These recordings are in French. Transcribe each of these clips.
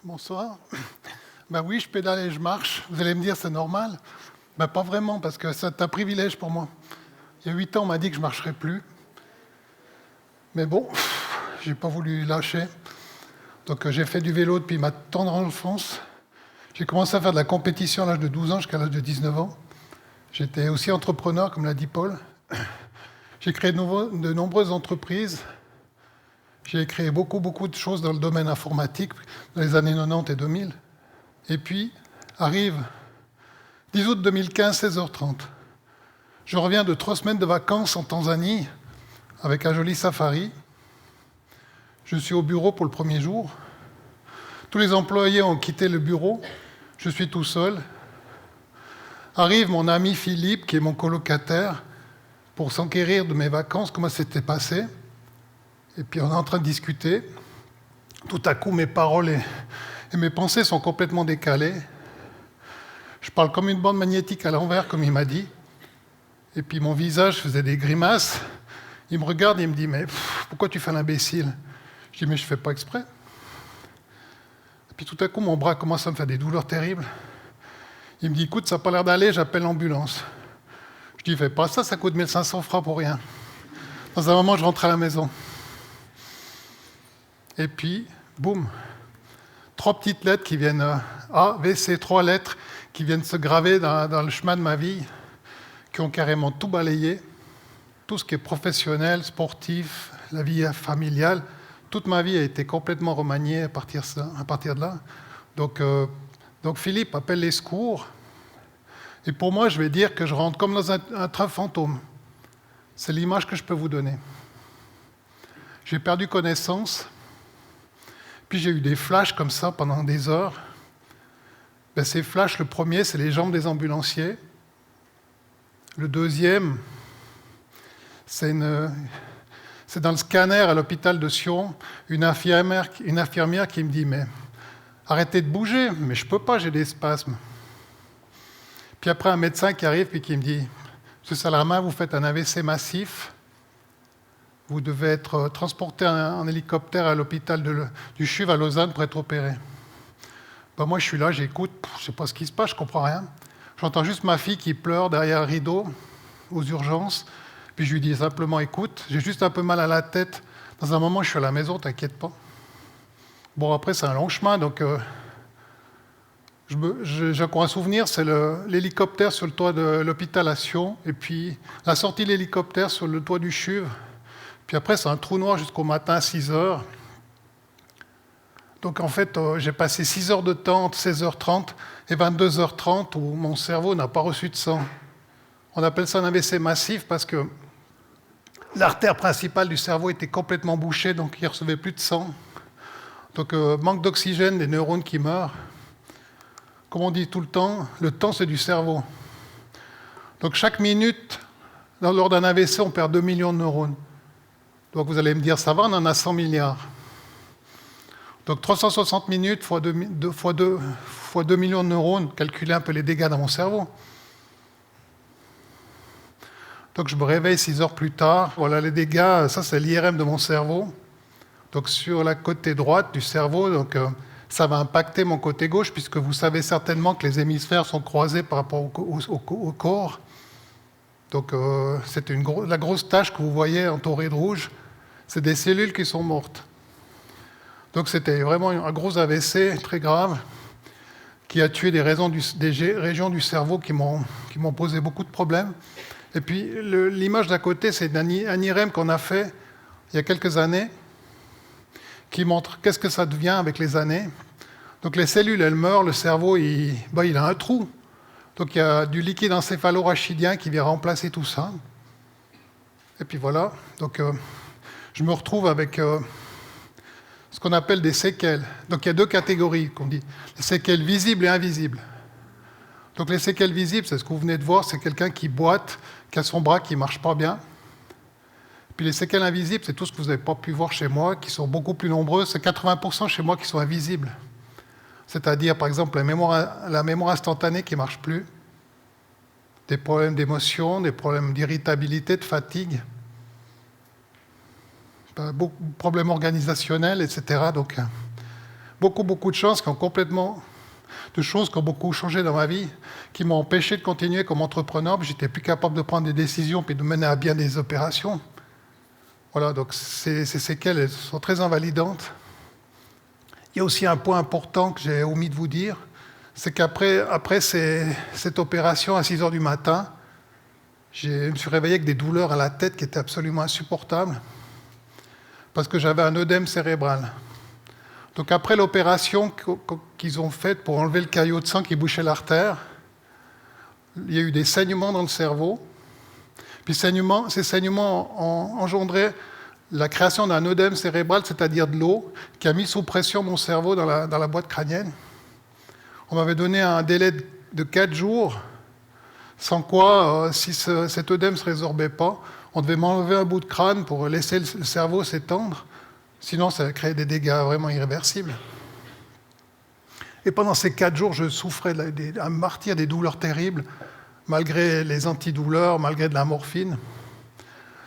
Bonsoir. Ben oui, je pédale et je marche. Vous allez me dire, c'est normal? Ben pas vraiment, parce que c'est un privilège pour moi. Il y a 8 ans, on m'a dit que je ne marcherais plus. Mais bon, j'ai pas voulu lâcher. Donc j'ai fait du vélo depuis ma tendre enfance. J'ai commencé à faire de la compétition à l'âge de 12 ans jusqu'à l'âge de 19 ans. J'étais aussi entrepreneur, comme l'a dit Paul. J'ai créé de nombreuses entreprises. J'ai créé beaucoup de choses dans le domaine informatique dans les années 90 et 2000. Et puis, arrive 10 août 2015, 16h30. Je reviens de 3 semaines de vacances en Tanzanie avec un joli safari. Je suis au bureau pour le premier jour. Tous les employés ont quitté le bureau. Je suis tout seul. Arrive mon ami Philippe, qui est mon colocataire, pour s'enquérir de mes vacances, comment c'était passé. Et puis on est en train de discuter. Tout à coup, mes paroles et mes pensées sont complètement décalées. Je parle comme une bande magnétique à l'envers, comme il m'a dit. Et puis mon visage faisait des grimaces. Il me regarde et il me dit « Mais pourquoi tu fais l'imbécile ?» Je dis « Mais je ne fais pas exprès. » Et puis tout à coup, mon bras commence à me faire des douleurs terribles. Il me dit « Écoute, ça n'a pas l'air d'aller, j'appelle l'ambulance. » Je dis « Fais pas ça, ça coûte 1500 francs pour rien. » Dans un moment, je rentre à la maison. Et puis, boum, 3 petites lettres qui viennent, A, V, C, 3 lettres qui viennent se graver dans le chemin de ma vie, qui ont carrément tout balayé. Tout ce qui est professionnel, sportif, la vie familiale, toute ma vie a été complètement remaniée à partir de là. Donc Philippe appelle les secours. Et pour moi, je vais dire que je rentre comme dans un train fantôme. C'est l'image que je peux vous donner. J'ai perdu connaissance. Puis j'ai eu des flashs comme ça pendant des heures. Ben, ces flashs, le premier, c'est les jambes des ambulanciers. Le deuxième, c'est dans le scanner à l'hôpital de Sion, une infirmière qui me dit « Mais arrêtez de bouger, mais je ne peux pas, j'ai des spasmes. » Puis après, un médecin qui arrive et qui me dit « Monsieur Salarmin, vous faites un AVC massif. Vous devez être transporté en hélicoptère à l'hôpital du CHUV à Lausanne pour être opéré. » Ben moi, je suis là, j'écoute, je ne sais pas ce qui se passe, je ne comprends rien. J'entends juste ma fille qui pleure derrière un rideau, aux urgences. Puis je lui dis simplement, écoute, j'ai juste un peu mal à la tête. Dans un moment, je suis à la maison, t'inquiète pas. Bon, après, c'est un long chemin, donc j'ai encore un souvenir, c'est l'hélicoptère sur le toit de l'hôpital à Sion, et puis la sortie de l'hélicoptère sur le toit du CHUV. Puis après, c'est un trou noir jusqu'au matin à 6 heures. Donc en fait, j'ai passé 6 heures de temps entre 16h30 et 22h30 où mon cerveau n'a pas reçu de sang. On appelle ça un AVC massif parce que l'artère principale du cerveau était complètement bouchée, donc il ne recevait plus de sang. Donc manque d'oxygène, des neurones qui meurent. Comme on dit tout le temps c'est du cerveau. Donc chaque minute, lors d'un AVC, on perd 2 millions de neurones. Donc vous allez me dire, ça va, on en a 100 milliards. Donc 360 minutes fois 2 millions de neurones, calculez un peu les dégâts dans mon cerveau. Donc je me réveille 6 heures plus tard. Voilà les dégâts, ça c'est l'IRM de mon cerveau. Donc sur la côté droite du cerveau, donc, ça va impacter mon côté gauche, puisque vous savez certainement que les hémisphères sont croisés par rapport au corps. Donc c'est la grosse tache que vous voyez entourée de rouge, c'est des cellules qui sont mortes. Donc c'était vraiment un gros AVC très grave qui a tué des régions du cerveau qui m'ont posé beaucoup de problèmes. Et puis l'image d'à côté, c'est un IRM qu'on a fait il y a quelques années qui montre qu'est-ce que ça devient avec les années. Donc les cellules, elles meurent, le cerveau, il a un trou. Donc il y a du liquide encéphalo-rachidien qui vient remplacer tout ça. Et puis voilà, donc je me retrouve avec ce qu'on appelle des séquelles. Donc il y a 2 catégories qu'on dit, les séquelles visibles et invisibles. Donc les séquelles visibles, c'est ce que vous venez de voir, c'est quelqu'un qui boite, qui a son bras qui ne marche pas bien. Puis les séquelles invisibles, c'est tout ce que vous n'avez pas pu voir chez moi, qui sont beaucoup plus nombreuses. C'est 80% chez moi qui sont invisibles. C'est-à-dire, par exemple, la mémoire instantanée qui ne marche plus, des problèmes d'émotion, des problèmes d'irritabilité, de fatigue, beaucoup de problèmes organisationnels, etc. Donc, beaucoup de choses de choses qui ont beaucoup changé dans ma vie, qui m'ont empêché de continuer comme entrepreneur. J'étais plus capable de prendre des décisions puis de mener à bien des opérations. Voilà, donc ces séquelles elles sont très invalidantes. Il y a aussi un point important que j'ai omis de vous dire, c'est qu'après cette opération à 6 heures du matin, je me suis réveillé avec des douleurs à la tête qui étaient absolument insupportables parce que j'avais un œdème cérébral. Donc après l'opération qu'ils ont faite pour enlever le caillot de sang qui bouchait l'artère, il y a eu des saignements dans le cerveau. Puis ces saignements ont engendré la création d'un œdème cérébral, c'est-à-dire de l'eau, qui a mis sous pression mon cerveau dans la boîte crânienne. On m'avait donné un délai de 4 jours, sans quoi, si cet œdème ne se résorbait pas, on devait m'enlever un bout de crâne pour laisser le cerveau s'étendre. Sinon, ça créait des dégâts vraiment irréversibles. Et pendant ces 4 jours, je souffrais un martyre, des douleurs terribles, malgré les antidouleurs, malgré de la morphine.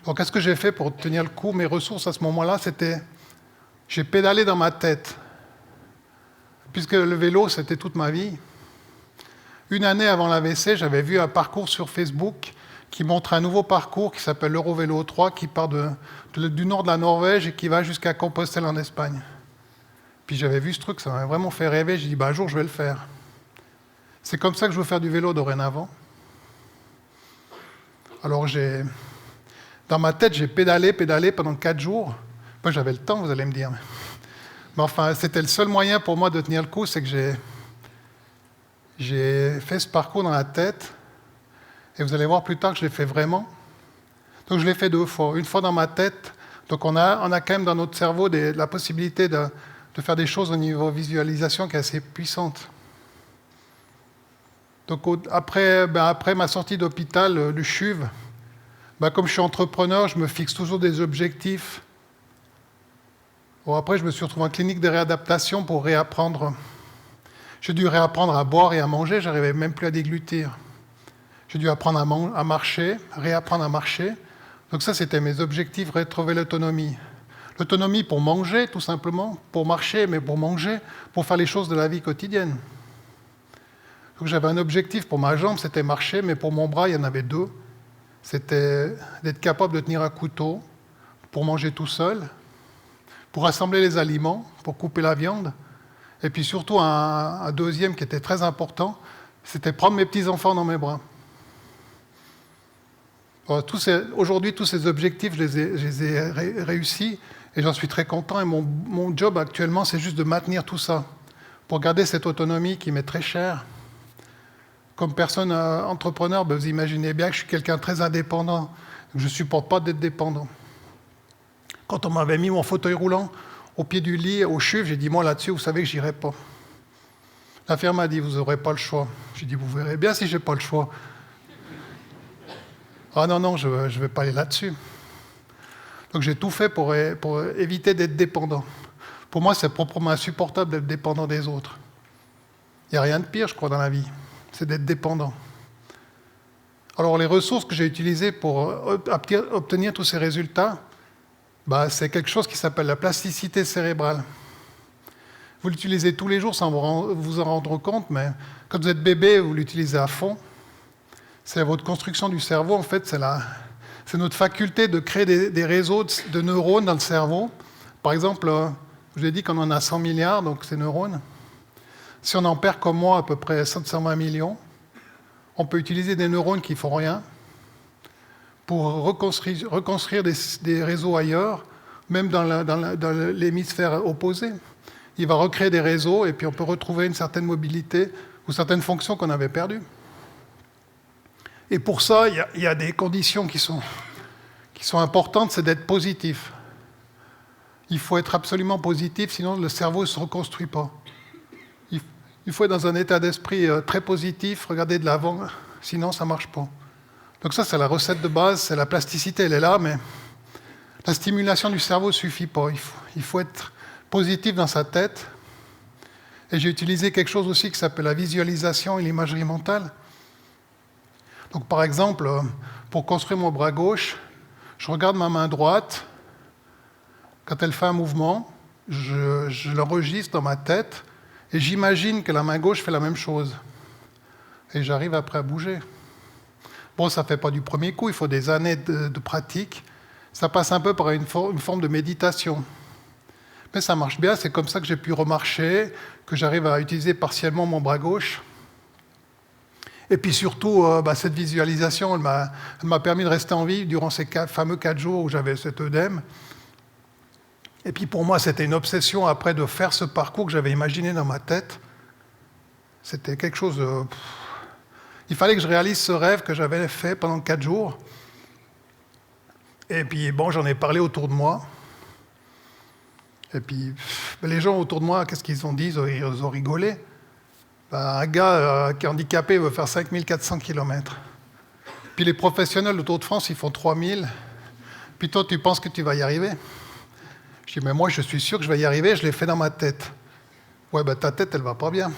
Donc, qu'est-ce que j'ai fait pour tenir le coup? Mes ressources à ce moment-là, j'ai pédalé dans ma tête. Puisque le vélo, c'était toute ma vie. Une année avant l'AVC, j'avais vu un parcours sur Facebook qui montre un nouveau parcours qui s'appelle l'Eurovélo 3, qui part du nord de la Norvège et qui va jusqu'à Compostelle en Espagne. Puis j'avais vu ce truc, ça m'a vraiment fait rêver. J'ai dit, un jour, je vais le faire. C'est comme ça que je veux faire du vélo dorénavant. Alors, dans ma tête, j'ai pédalé pendant 4 jours. Moi, j'avais le temps, vous allez me dire. Mais enfin, c'était le seul moyen pour moi de tenir le coup, c'est que j'ai fait ce parcours dans la tête. Et vous allez voir plus tard que je l'ai fait vraiment. Donc je l'ai fait 2 fois. Une fois dans ma tête. Donc on a quand même dans notre cerveau la possibilité de faire des choses au niveau visualisation qui est assez puissante. Donc après ma sortie d'hôpital, le CHUV, comme je suis entrepreneur, je me fixe toujours des objectifs. Bon, après, je me suis retrouvé en clinique de réadaptation pour réapprendre. J'ai dû réapprendre à boire et à manger, je n'arrivais même plus à déglutir. J'ai dû apprendre à marcher, réapprendre à marcher. Donc ça, c'était mes objectifs, retrouver l'autonomie. L'autonomie pour manger, tout simplement, pour marcher, mais pour manger, pour faire les choses de la vie quotidienne. Donc j'avais un objectif pour ma jambe, c'était marcher, mais pour mon bras, il y en avait 2. C'était d'être capable de tenir un couteau pour manger tout seul, pour assembler les aliments, pour couper la viande. Et puis surtout, un deuxième qui était très important, c'était prendre mes petits-enfants dans mes bras. Aujourd'hui, tous ces objectifs, je les ai réussis et j'en suis très content. Et mon job actuellement, c'est juste de maintenir tout ça pour garder cette autonomie qui m'est très chère. Comme personne entrepreneur, vous imaginez bien que je suis quelqu'un de très indépendant. Je ne supporte pas d'être dépendant. Quand on m'avait mis mon fauteuil roulant au pied du lit, au CHUV, j'ai dit, moi là-dessus, vous savez que je n'irai pas. La firme m'a dit, vous n'aurez pas le choix. J'ai dit, vous verrez bien si je n'ai pas le choix. Ah non, je ne vais pas aller là-dessus. Donc j'ai tout fait pour éviter d'être dépendant. Pour moi, c'est proprement insupportable d'être dépendant des autres. Il n'y a rien de pire, je crois, dans la vie. C'est d'être dépendant. Alors les ressources que j'ai utilisées pour obtenir tous ces résultats, c'est quelque chose qui s'appelle la plasticité cérébrale. Vous l'utilisez tous les jours sans vous en rendre compte, mais quand vous êtes bébé, vous l'utilisez à fond. C'est votre construction du cerveau, en fait, c'est notre faculté de créer des réseaux de neurones dans le cerveau. Par exemple, je vous ai dit qu'on en a 100 milliards, donc ces neurones. Si on en perd comme moi à peu près 720 millions, on peut utiliser des neurones qui ne font rien pour reconstruire des réseaux ailleurs, même dans l'hémisphère opposé. Il va recréer des réseaux et puis on peut retrouver une certaine mobilité ou certaines fonctions qu'on avait perdues. Et pour ça, il y a des conditions qui sont importantes, c'est d'être positif. Il faut être absolument positif, sinon le cerveau ne se reconstruit pas. Il faut être dans un état d'esprit très positif, regarder de l'avant, sinon ça ne marche pas. Donc ça, c'est la recette de base, c'est la plasticité, elle est là, mais la stimulation du cerveau ne suffit pas. Il faut être positif dans sa tête. Et j'ai utilisé quelque chose aussi qui s'appelle la visualisation et l'imagerie mentale. Donc par exemple, pour construire mon bras gauche, je regarde ma main droite, quand elle fait un mouvement, je l'enregistre dans ma tête et j'imagine que la main gauche fait la même chose. Et j'arrive après à bouger. Bon, ça ne fait pas du premier coup, il faut des années de pratique. Ça passe un peu par une forme de méditation. Mais ça marche bien, c'est comme ça que j'ai pu remarcher, que j'arrive à utiliser partiellement mon bras gauche. Et puis surtout, cette visualisation, elle m'a permis de rester en vie durant ces fameux 4 jours où j'avais cet œdème. Et puis pour moi, c'était une obsession après de faire ce parcours que j'avais imaginé dans ma tête. C'était quelque chose de... Il fallait que je réalise ce rêve que j'avais fait pendant 4 jours. Et puis bon, j'en ai parlé autour de moi. Et puis les gens autour de moi, qu'est-ce qu'ils ont dit? Ils ont rigolé. Un gars qui est handicapé veut faire 5400 km. Puis les professionnels du Tour de France, ils font 3000. Puis toi, tu penses que tu vas y arriver? Je dis, mais moi, je suis sûr que je vais y arriver, je l'ai fait dans ma tête. Ouais, ta tête, elle va pas bien.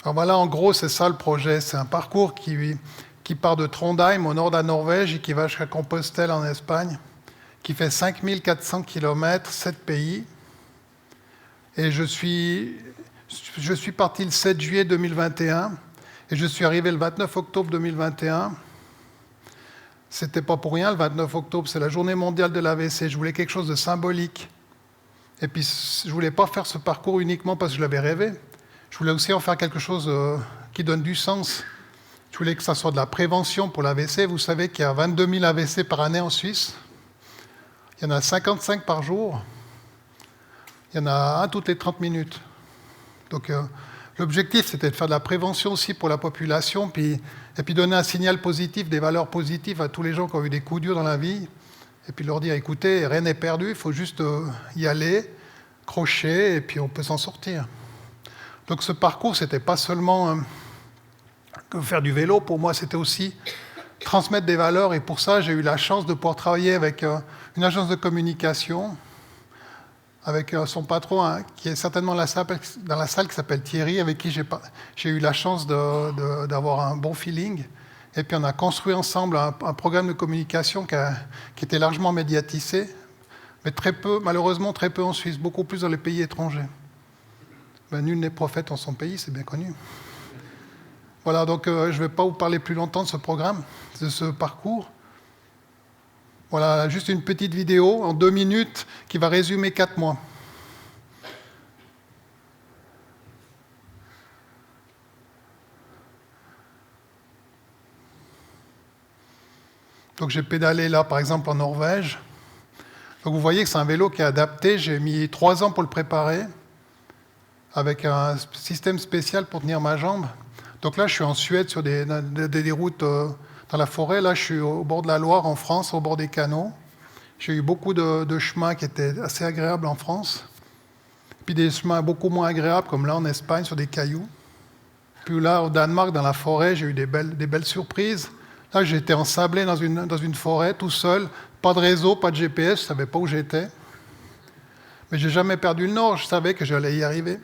Alors voilà, en gros, c'est ça le projet. C'est un parcours qui part de Trondheim, au nord de la Norvège, et qui va jusqu'à Compostelle, en Espagne, qui fait 5400 km, 7 pays. Et je suis parti le 7 juillet 2021 et je suis arrivé le 29 octobre 2021. C'était pas pour rien, le 29 octobre, c'est la journée mondiale de l'AVC. Je voulais quelque chose de symbolique. Et puis, je voulais pas faire ce parcours uniquement parce que je l'avais rêvé. Je voulais aussi en faire quelque chose qui donne du sens. Je voulais que ça soit de la prévention pour l'AVC. Vous savez qu'il y a 22 000 AVC par année en Suisse. Il y en a 55 par jour. Il y en a un toutes les 30 minutes. Donc l'objectif, c'était de faire de la prévention aussi pour la population, et puis donner un signal positif, des valeurs positives à tous les gens qui ont eu des coups durs dans la vie, et puis leur dire, écoutez, rien n'est perdu, il faut juste y aller, crocher, et puis on peut s'en sortir. Donc ce parcours, c'était pas seulement faire du vélo, pour moi, c'était aussi transmettre des valeurs, et pour ça, j'ai eu la chance de pouvoir travailler avec une agence de communication, avec son patron, qui est certainement dans la salle, qui s'appelle Thierry, avec qui j'ai eu la chance d'avoir un bon feeling. Et puis on a construit ensemble un programme de communication qui était largement médiatisé, mais malheureusement très peu en Suisse, beaucoup plus dans les pays étrangers. Nul n'est prophète en son pays, c'est bien connu. Voilà, donc je ne vais pas vous parler plus longtemps de ce programme, de ce parcours. Voilà, juste une petite vidéo en 2 minutes qui va résumer 4 mois. Donc j'ai pédalé là, par exemple, en Norvège. Donc vous voyez que c'est un vélo qui est adapté. J'ai mis 3 ans pour le préparer, avec un système spécial pour tenir ma jambe. Donc là, je suis en Suède sur des routes dans la forêt. Là, je suis au bord de la Loire, en France, au bord des canaux. J'ai eu beaucoup de chemins qui étaient assez agréables en France. Puis des chemins beaucoup moins agréables, comme là en Espagne, sur des cailloux. Puis là, au Danemark, dans la forêt, j'ai eu des belles surprises. Là, j'étais ensablé dans une forêt, tout seul. Pas de réseau, pas de GPS, je ne savais pas où j'étais. Mais je n'ai jamais perdu le nord, je savais que j'allais y arriver.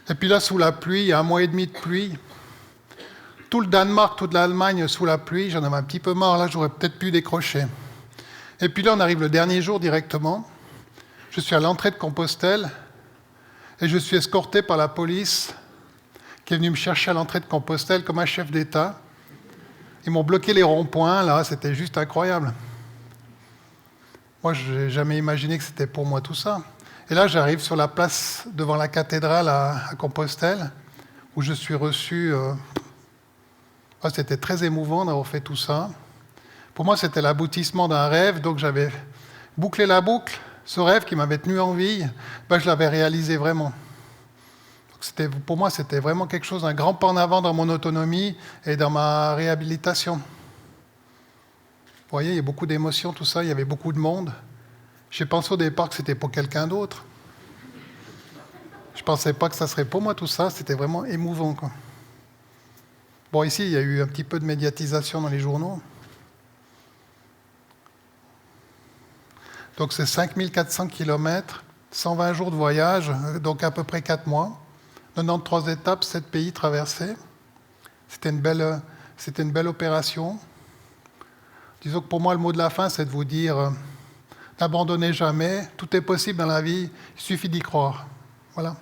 Et puis là, sous la pluie, il y a 1 mois et demi de pluie. Tout le Danemark, toute l'Allemagne sous la pluie, j'en avais un petit peu marre, là, j'aurais peut-être pu décrocher. Et puis là, on arrive le dernier jour directement. Je suis à l'entrée de Compostelle et je suis escorté par la police qui est venue me chercher à l'entrée de Compostelle comme un chef d'État. Ils m'ont bloqué les ronds-points, là, c'était juste incroyable. Moi, je n'ai jamais imaginé que c'était pour moi tout ça. Et là, j'arrive sur la place devant la cathédrale à Compostelle, où je suis reçu. C'était très émouvant d'avoir fait tout ça. Pour moi, c'était l'aboutissement d'un rêve, donc j'avais bouclé la boucle. Ce rêve qui m'avait tenu en vie, je l'avais réalisé vraiment. Pour moi, c'était vraiment quelque chose, un grand pas en avant dans mon autonomie et dans ma réhabilitation. Vous voyez, il y a beaucoup d'émotions, tout ça, il y avait beaucoup de monde. J'ai pensé au départ que c'était pour quelqu'un d'autre. Je ne pensais pas que ça serait pour moi tout ça, c'était vraiment émouvant, quoi. Bon, ici, il y a eu un petit peu de médiatisation dans les journaux. Donc c'est 5400 km, 120 jours de voyage, donc à peu près 4 mois. 93 étapes, 7 pays traversés. C'était une belle opération. Disons que pour moi, le mot de la fin, c'est de vous dire, n'abandonnez jamais. Tout est possible dans la vie, il suffit d'y croire. Voilà.